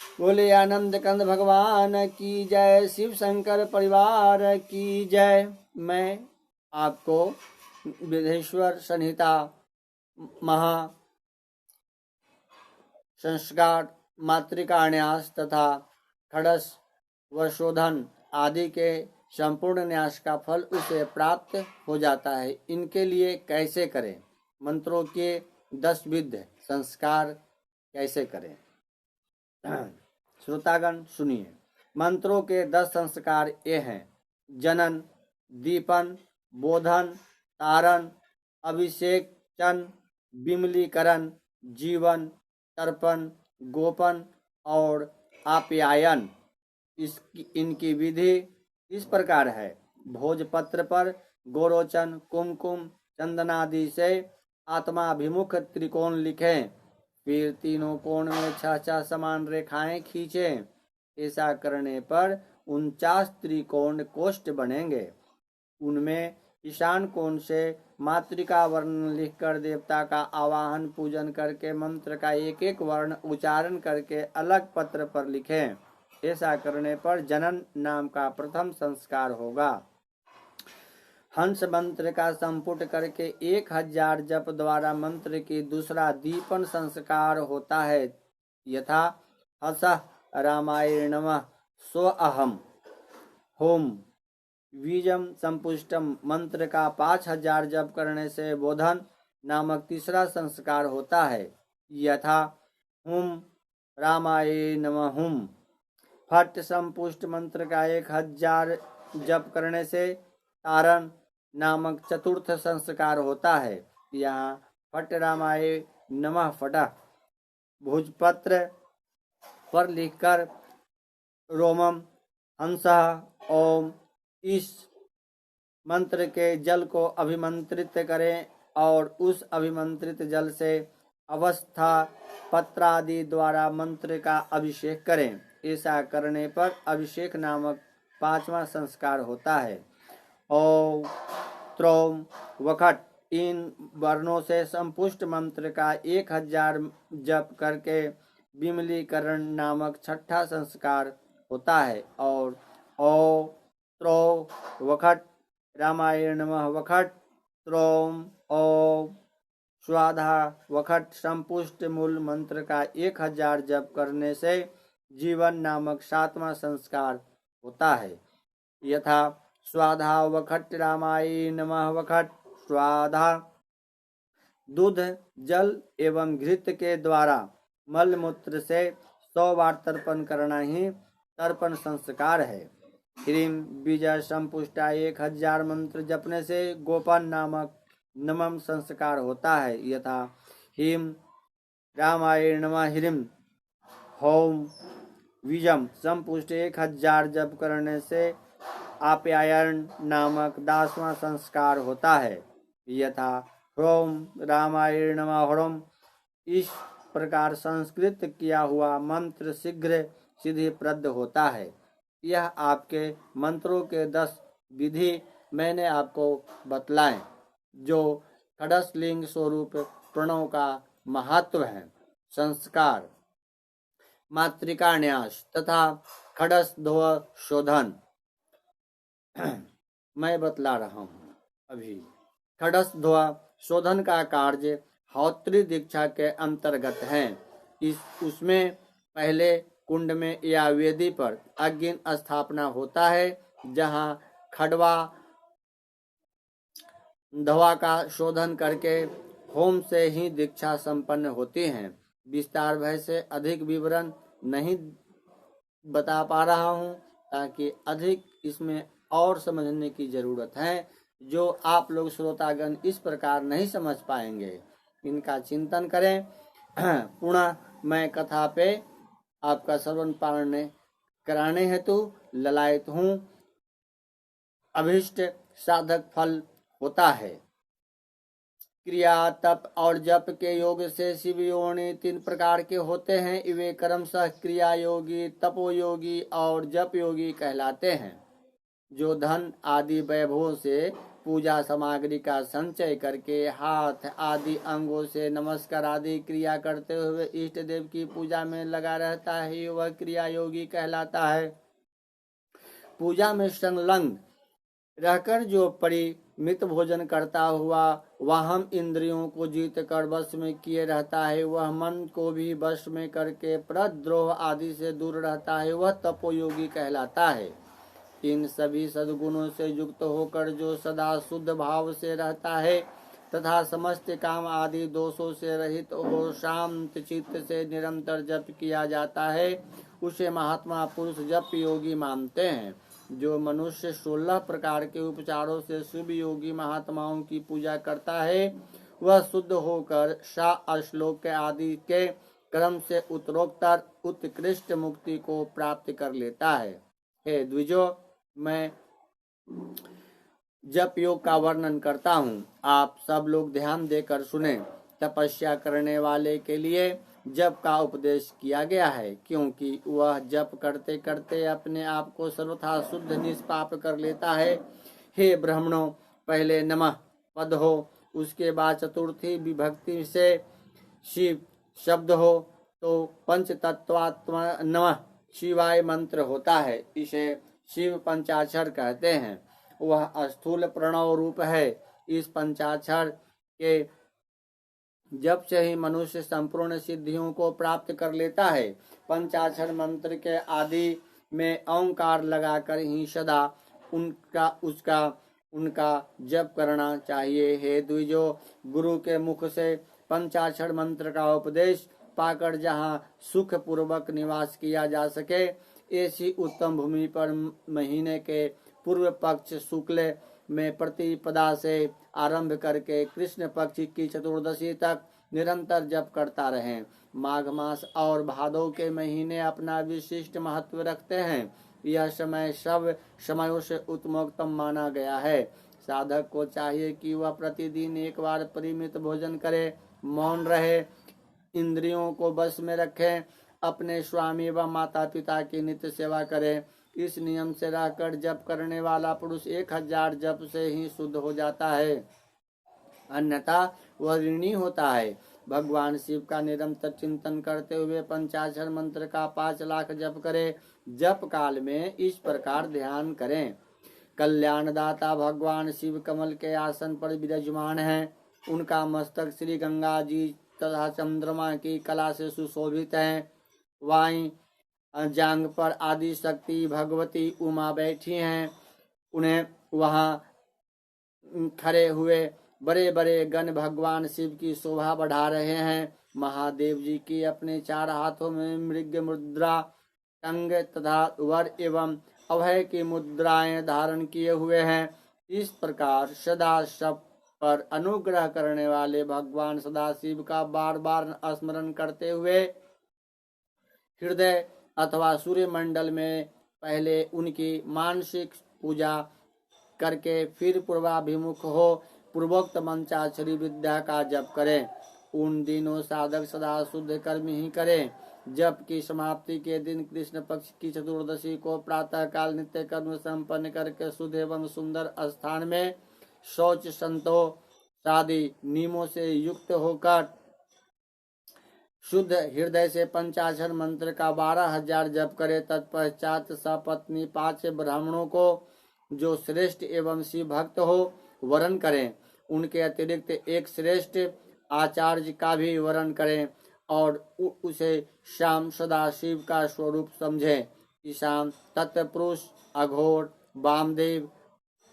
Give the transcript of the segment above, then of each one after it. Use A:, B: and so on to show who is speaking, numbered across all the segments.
A: बोले आनंद कंद भगवान की जय, शिव शंकर परिवार की जय। मैं आपको विधेश्वर संहिता महा संस्कार, मातृका न्यास तथा खड़स व शोधन आदि के संपूर्ण न्यास का फल उसे प्राप्त हो जाता है। इनके लिए कैसे करें? मंत्रों के 10 विध संस्कार कैसे करें? श्रोतागण सुनिए। मंत्रों के 10 संस्कार ये हैं: जनन, दीपन, बोधन, तारण, अभिषेक, चन, विमलीकरण, जीवन, तर्पण, गोपन और आप्यायन। इनकी विधि इस प्रकार है: भोजपत्र पर गोरोचन, कुमकुम, चंदनादि से आत्माभिमुख त्रिकोण लिखें, फिर तीनों कोण में 6 समान रेखाएं खींचें। ऐसा करने पर 49 त्रिकोण कोष्ठ बनेंगे। उनमें ईशान कोण से मातृका वर्ण लिखकर देवता का आवाहन पूजन करके मंत्र का एक एक वर्ण उच्चारण करके अलग पत्र पर लिखें। ऐसा करने पर जनन नाम का प्रथम संस्कार होगा। हंस मंत्र का संपुट करके 1000 जप द्वारा मंत्र की दूसरा दीपन संस्कार होता है। यथा हसः रामायणम स्वअहम होम बीजम संपुष्टम मंत्र का 5000 जप करने से बोधन नामक तीसरा संस्कार होता है। यथा हुम रामाय नमः हुम। फट संपुष्ट मंत्र का 1000 जप करने से तारण नामक चतुर्थ संस्कार होता है। यहाँ फट रामाय नमः फटः भुजपत्र पर लिखकर रोमम हंसः ओम इस मंत्र के जल को अभिमंत्रित करें और उस अभिमंत्रित जल से अवस्था पत्रादि द्वारा मंत्र का अभिषेक करें। ऐसा करने पर अभिषेक नामक 5वां संस्कार होता है। ओम त्रोम वखट इन वर्णों से संपुष्ट मंत्र का 1000 जप करके विमलीकरण नामक 6ठा संस्कार होता है। और ओ त्रो वखट रामायण नमः वखट त्रोम ओम स्वाधा वखट संपुष्ट मूल मंत्र का 1000 जप करने से जीवन नामक 7वां संस्कार होता है। यथा स्वाधा वखट रामाय नमः वखट स्वाधा दूध, जल एवं घृत के द्वारा मलमूत्र से 100 बार तर्पण करना ही तर्पण संस्कार है। ह्रीम बीजा संपुष्टा 1000 मंत्र जपने से गोपन नामक नवम संस्कार होता है। यथा हिम रामाय नमः ह्रीम होम विजम संपुष्ट 1000 जप करने से आप्यायन नामक 10वां संस्कार होता है। यथा ह्रोम रामाय नमः ह्रोम। इस प्रकार संस्कृत किया हुआ मंत्र शीघ्र सिद्धिप्रद होता है। यह आपके मंत्रों के 10 विधि मैंने आपको बतलाए, जो खड़सलिंग स्वरूप प्रणव का महत्व है। संस्कार, मातृका न्यास तथा खड़स ध्व शोधन मैं बतला रहा हूँ अभी। खड़स ध्व शोधन का कार्य हौत्री दीक्षा के अंतर्गत है। उसमें पहले कुंड में या वेदी पर अग्नि स्थापना होता है, जहाँ खड़वा धवा का शोधन करके होम से ही दीक्षा संपन्न होती है। विस्तार भय से अधिक विवरण नहीं बता पा रहा हूँ, ताकि अधिक इसमें और समझने की जरूरत है, जो आप लोग श्रोतागण इस प्रकार नहीं समझ पाएंगे। इनका चिंतन करें। पुनः मैं कथा पे आपका श्रवण पारण कराने हेतु ललायत हूँ। अभिष्ट साधक फल होता है। क्रिया, तप और जप के योग से शिव योनि 3 प्रकार के होते हैं। वे क्रमशः क्रिया योगी, तपो योगी और जप योगी कहलाते हैं। जो धन आदि वैभवों से पूजा सामग्री का संचय करके हाथ आदि अंगों से नमस्कार आदि क्रिया करते हुए इष्ट देव की पूजा में लगा रहता है, वह क्रिया योगी कहलाता है। पूजा में संलग्न रहकर जो परिमित भोजन करता हुआ वाहम इंद्रियों को जीत कर वश में किए रहता है, वह मन को भी वश में करके प्रद्रोह आदि से दूर रहता है, वह तपोयोगी कहलाता है। इन सभी सद्गुणों से युक्त होकर जो सदा शुद्ध भाव से रहता है तथा समस्त काम आदि दोषों से रहित हो शांत चित्त से निरंतर जप किया जाता है, उसे महात्मा पुरुष जप योगी मानते हैं। जो मनुष्य 16 प्रकार के उपचारों से शुभ योगी महात्माओं की पूजा करता है, वह शुद्ध होकर श्लोक आदि के क्रम से उत्तरोत्तर उत्कृष्ट मुक्ति को प्राप्त कर लेता है। हे द्विजो, मैं जप योग का वर्णन करता हूँ, आप सब लोग ध्यान देकर सुने। तपस्या करने वाले के लिए जप का उपदेश किया गया है, क्योंकि वह जप करते करते अपने आप को सर्वथा शुद्ध निष्पाप कर लेता है। हे ब्राह्मणों, पहले नमः पद हो, उसके बाद चतुर्थी विभक्ति से शिव शब्द हो तो पंचतत्वात्मा नमः शिवाय मंत्र होता है। इसे शिव पंचाक्षर कहते हैं। वह स्थूल प्रणव रूप है। इस पंचाक्षर के जब से ही मनुष्य संपूर्ण सिद्धियों को प्राप्त कर लेता है। पंचाक्षर मंत्र के आदि में ओंकार लगाकर ही सदा उनका जप करना चाहिए। हे द्विजो, गुरु के मुख से पंचाक्षर मंत्र का उपदेश पाकर जहाँ सुख पूर्वक निवास किया जा सके, ऐसी उत्तम भूमि पर महीने के पूर्व पक्ष शुक्ल में प्रतिपदा से आरंभ करके कृष्ण पक्ष की चतुर्दशी तक निरंतर जप करता रहें। माघ मास और भादों के महीने अपना विशिष्ट महत्व रखते हैं। यह समय सब समयों से उत्तमोत्तम माना गया है। साधक को चाहिए कि वह प्रतिदिन एक बार परिमित भोजन करे, मौन रहे, इंद्रियों को बस में रखें, अपने स्वामी व माता पिता की नित्य सेवा करें। इस नियम से रहकर जप करने वाला पुरुष 1000 जप से ही शुद्ध हो जाता है, अन्यथा वह ऋणी होता है। भगवान शिव का निरंतर चिंतन करते हुए पंचाक्षर मंत्र का 5 लाख जप करें। जप काल में इस प्रकार ध्यान करें। कल्याणदाता भगवान शिव कमल के आसन पर विराजमान हैं। उनका मस्तक श्री गंगा जी तथा चंद्रमा की कला से सुशोभित है। वाई जांग पर आदि शक्ति भगवती उमा बैठी हैं। उन्हें वहां खड़े हुए बड़े बड़े गण भगवान शिव की शोभा बढ़ा रहे हैं। महादेव जी की अपने 4 हाथों में मृग मुद्रा, टंग तथा वर एवं अभय की मुद्राएं धारण किए हुए हैं। इस प्रकार सदा सब पर अनुग्रह करने वाले भगवान सदाशिव का बार बार स्मरण करते हुए हृदय अथवा सूर्य मंडल में पहले उनकी मानसिक पूजा करके फिर पूर्वाभिमुख हो पूर्वोक्त मंचाक्षरी विद्या का जप करें। उन दिनों साधक सदा शुद्ध कर्म ही करें। जप की समाप्ति के दिन कृष्ण पक्ष की चतुर्दशी को प्रातः काल नित्य कर्म संपन्न करके शुद्ध एवं सुंदर स्थान में शौच संतोष आदि नियमों से युक्त होकर शुद्ध हृदय से पंचाक्षर मंत्र का 12,000 जप करे। तत्पश्चात सपत्नी 5 ब्राह्मणों को जो श्रेष्ठ एवं शिव भक्त हो वरण करें। उनके अतिरिक्त एक श्रेष्ठ आचार्य का भी वरण करें और उसे श्याम सदाशिव का स्वरूप समझें। ईशान, तत्पुरुष, अघोर, वामदेव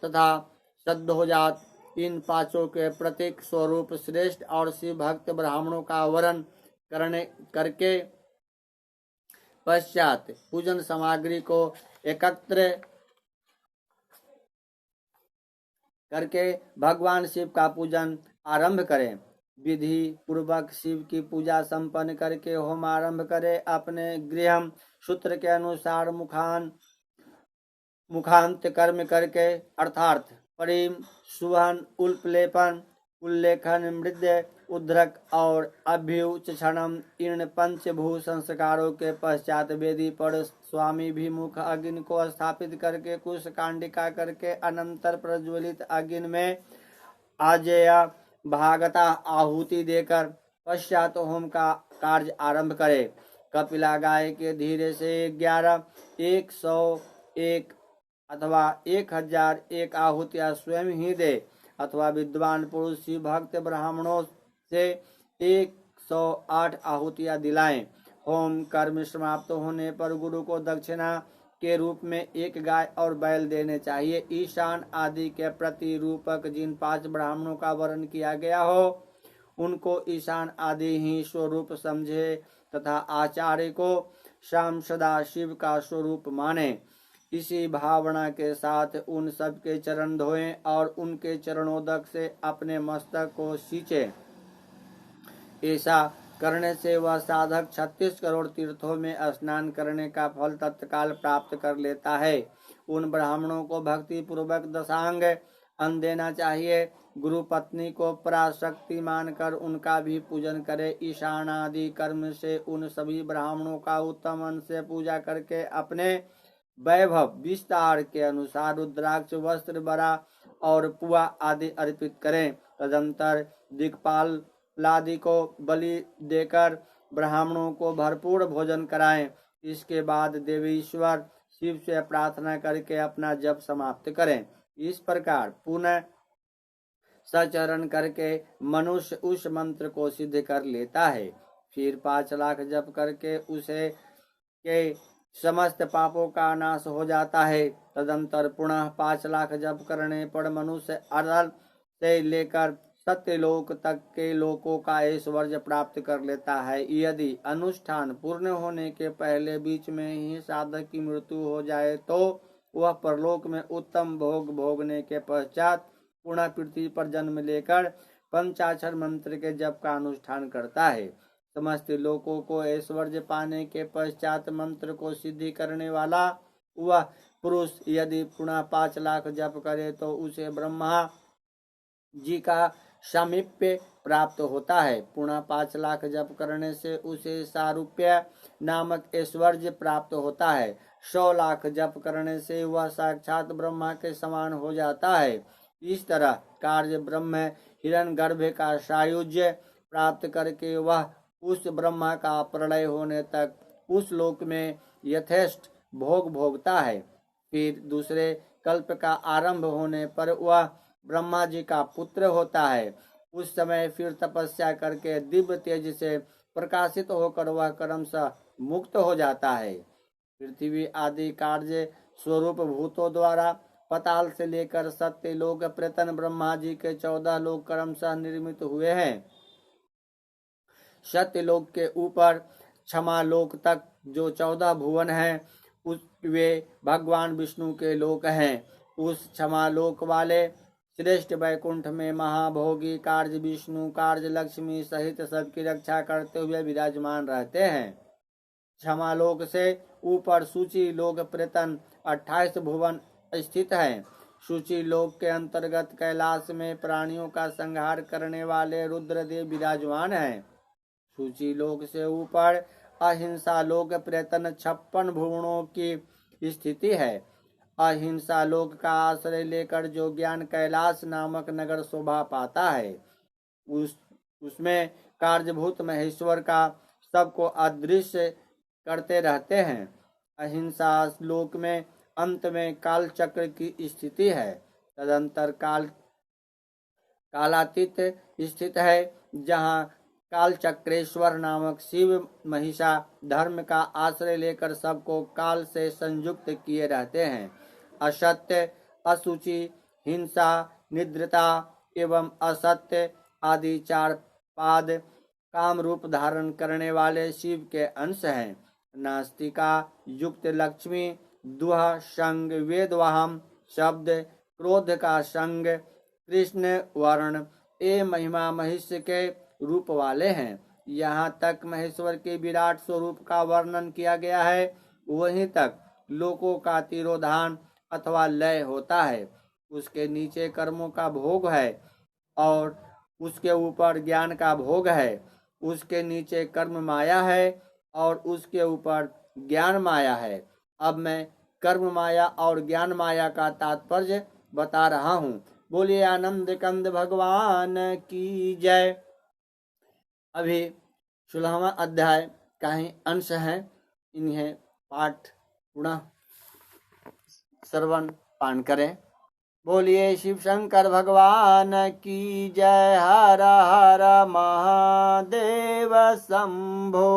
A: तथा सद्योजात इन 5 के प्रतीक स्वरूप श्रेष्ठ और शिव भक्त ब्राह्मणों का वरण करके पश्चात पूजन सामग्री को एकत्र करके भगवान शिव का पूजन आरंभ करें। विधि पूर्वक शिव की पूजा संपन्न करके होम आरंभ करें। अपने गृह सूत्र के अनुसार मुखांत कर्म करके अर्थात परिम, सुहन, उल्पलेपन, उल्लेखन, मृद्य, उद्रक और अभ्युचक्षणम, इन पंचभू संस्कारों के पश्चात वेदी पर स्वामी भिमुख अग्नि को स्थापित करके कुश कांडिका करके अनंतर प्रज्वलित अग्नि में आजेय भागता आहुति देकर पश्चात होम का कार्य आरंभ करे। कपिला गाय के धीरे से 11, 101 अथवा 1001 आहुतियां स्वयं ही दे, अथवा विद्वान पुरुष शिव भक्त ब्राह्मणों से 108 आहुतियां दिलाएं। होम कर्म समाप्त होने पर गुरु को दक्षिणा के रूप में एक गाय और बैल देने चाहिए। ईशान आदि के प्रति रूपक जिन 5 ब्राह्मणों का वर्ण किया गया हो उनको ईशान आदि ही स्वरूप समझे तथा आचार्य को शाम सदा शिव का स्वरूप माने। इसी भावना के साथ उन सब के चरण धोएं और उनके चरणोदक से अपने मस्तक को सींचे। ऐसा करने से वह साधक 36 करोड़ तीर्थों में स्नान करने का फल तत्काल प्राप्त कर लेता है। उन ब्राह्मणों को भक्ति पूर्वक दशांग अन्न देना चाहिए। गुरु पत्नी को पराशक्ति मानकर उनका भी पूजन करे। ईशान आदि कर्म से उन सभी ब्राह्मणों का उत्तम अन्न से पूजा करके अपने वैभव विस्तार के अनुसार रुद्राक्ष, वस्त्र, बरा और पुआ आदि अर्पित करें। तदंतर दिक्पाल लादि को बलि देकर ब्राह्मणों को भरपूर भोजन कराएं। इसके बाद देवीश्वर शिव से प्रार्थना करके अपना जप समाप्त करें। इस प्रकार पुनः सचरण करके मनुष्य उस मंत्र को सिद्ध कर लेता है। फिर 5 लाख जप करके उसे के समस्त पापों का नाश हो जाता है। तदंतर पुनः 5 लाख जप करने पर मनुष्य अरल से लेकर सत्यलोक तक के लोकों का ऐश्वर्य प्राप्त कर लेता है। यदि अनुष्ठान पूर्ण होने के पहले बीच में ही साधक की मृत्यु हो जाए तो वह परलोक में उत्तम भोग भोगने के पश्चात पुनः पृथ्वी पर जन्म लेकर पंचाक्षर मंत्र के जप का अनुष्ठान करता है। समस्त लोकों को ऐश्वर्य पाने के पश्चात मंत्र को सिद्धि करने वाला वह पुरुष यदि पुनः 5 लाख जप करे तो उसे ब्रह्मा जी का सामीप्य प्राप्त होता है। पुनः 5 लाख जप करने से उसे सारूप्य नामक ऐश्वर्य प्राप्त होता है। 100 लाख जप करने से वह साक्षात ब्रह्मा के समान हो जाता है। इस तरह कार्य ब्रह्म हिरण्यगर्भ का सायुज्य प्राप्त करके वह उस ब्रह्मा का प्रलय होने तक उस लोक में यथेष्ट भोग भोगता है। फिर दूसरे कल्प का आरंभ होने पर वह ब्रह्मा जी का पुत्र होता है। उस समय फिर तपस्या करके दिव्य तेज से प्रकाशित होकर वह क्रमशः मुक्त हो जाता है। पृथ्वी आदि कार्य स्वरूप भूतों द्वारा पताल से लेकर सत्य लोक प्रतन ब्रह्मा जी के 14 लोक क्रमशः निर्मित हुए हैं। सत्य लोक के ऊपर क्षमा लोक तक जो 14 भुवन हैं वे भगवान विष्णु के लोक हैं। उस क्षमा लोक वाले श्रेष्ठ वैकुंठ में महाभोगी कार्य विष्णु, कार्य लक्ष्मी सहित सबकी रक्षा करते हुए विराजमान रहते हैं। क्षमा लोक से ऊपर सूची लोक प्रतन 28 भुवन स्थित है। सूची लोक के अंतर्गत कैलाश में प्राणियों का संहार करने वाले रुद्रदेव विराजमान हैं। सूची लोक से ऊपर अहिंसा लोक प्रतन 56 भुवनों की स्थिति है। अहिंसा लोक का आश्रय लेकर जो ज्ञान कैलाश नामक नगर शोभा पाता है उसमें कार्यभूत महेश्वर का सबको अदृश्य करते रहते हैं। अहिंसा लोक में अंत में काल चक्र की स्थिति है। तदंतर कालातीत स्थित है जहाँ काल चक्रेश्वर नामक शिव महिषा धर्म का आश्रय लेकर सबको काल से संयुक्त किए रहते हैं। असत्य, असुचि, हिंसा, निद्रता एवं असत्य आदि 4 पाद काम रूप धारण करने वाले शिव के अंश हैं। नास्तिका युक्त लक्ष्मी, दुह संग, वेदवाहम शब्द, क्रोध का संग, कृष्ण वर्ण ए महिमा महिष्य के रूप वाले हैं। यहाँ तक महेश्वर के विराट स्वरूप का वर्णन किया गया है, वहीं तक लोकों का तिरोधान अथवा लय होता है। उसके नीचे कर्मों का भोग है और उसके ऊपर ज्ञान का भोग है, उसके नीचे कर्म माया है और उसके ऊपर ज्ञान माया है। अब मैं कर्म माया और ज्ञान माया का तात्पर्य बता रहा हूँ। बोलिए आनंद कंद भगवान की जय। अभी 16वां अध्याय का ही अंश है, इन्हें पाठ पुनः श्रवण पान करें। बोलिए शिव शंकर भगवान की जय। हर हर महादेव शंभो।